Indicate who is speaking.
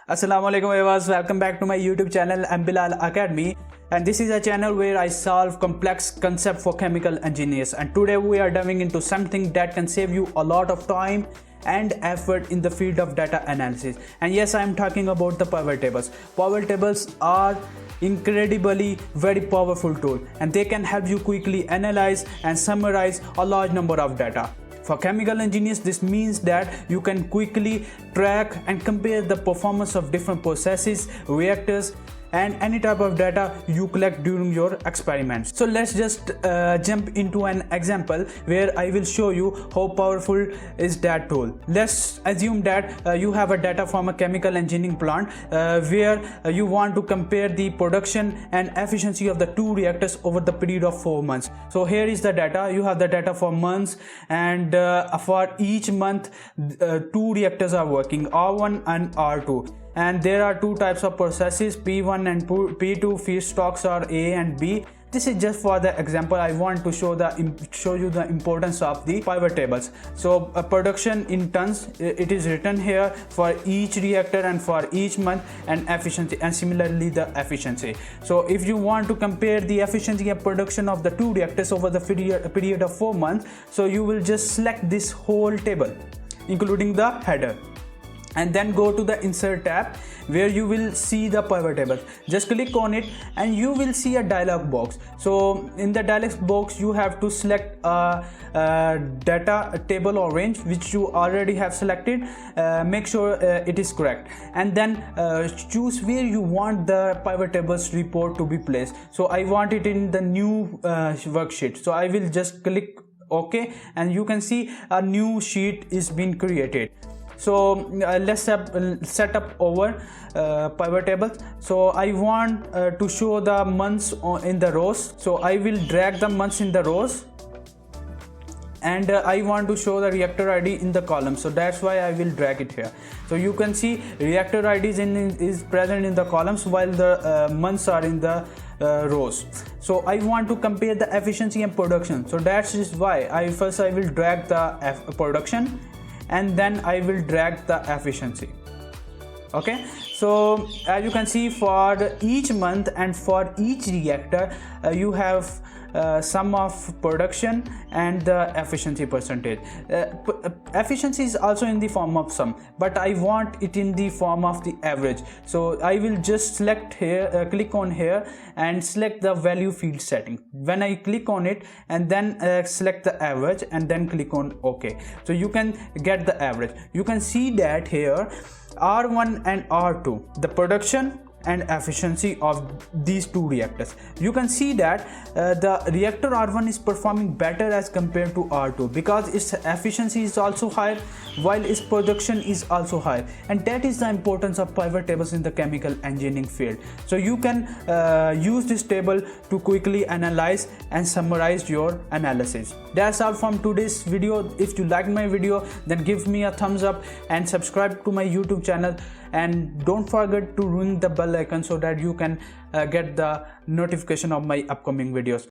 Speaker 1: Assalamualaikum viewers, welcome back to my YouTube channel Bilal Academy, and this is a channel where I solve complex concepts for chemical engineers. And today we are diving into something that can save you a lot of time and effort in the field of data analysis. And yes, I am talking about the pivot tables. Pivot tables are incredibly very powerful tool, and they can help you quickly analyze and summarize a large number of data. For chemical engineers, this means that you can quickly track and compare the performance of different processes, reactors, and any type of data you collect during your experiments. So let's just jump into an example where I will show you how powerful is that tool. Let's assume that you have a data from a chemical engineering plant where you want to compare the production and efficiency of the two reactors over the period of 4 months. So here is the data. You have the data for months, and for each month two reactors are working, R1 and R2. And there are two types of processes, P1 and P2. Feedstocks are A and B. This is just for the example. I want to show you the importance of the pivot tables. So production in tons, it is written here for each reactor and for each month, and efficiency, and similarly the efficiency. So if you want to compare the efficiency and production of the two reactors over the period of 4 months, so you will just select this whole table including the header, and then go to the insert tab where you will see the pivot tables. Just click on it and you will see a dialog box. So in the dialog box you have to select a data table or range which you already have selected. Make sure it is correct, and then choose where you want the pivot tables report to be placed. So I want it in the new worksheet, so I will just click OK, and you can see a new sheet is being created. So let's set up our pivot tables. So I want to show the months in the rows, so I will drag the months in the rows, and I want to show the reactor ID in the column, so that's why I will drag it here. So you can see reactor ID is present in the columns while the months are in the rows. So I want to compare the efficiency and production, so that's just why I will drag the production, and then I will drag the efficiency. Okay, so as you can see, for each month and for each reactor you have sum of production and the efficiency percentage. Efficiency is also in the form of sum, but I want it in the form of the average. So I will just select here, click on here and select the value field setting. When I click on it and then select the average and then click on OK, so you can get the average. You can see that here R1 and R2, the production and efficiency of these two reactors. You can see that the reactor R1 is performing better as compared to R2 because its efficiency is also higher while its production is also higher, and that is the importance of pivot tables in the chemical engineering field. So you can use this table to quickly analyze and summarize your analysis. That's all from today's video. If you like my video, then give me a thumbs up and subscribe to my YouTube channel, and don't forget to ring the bell icon so that you can get the notification of my upcoming videos.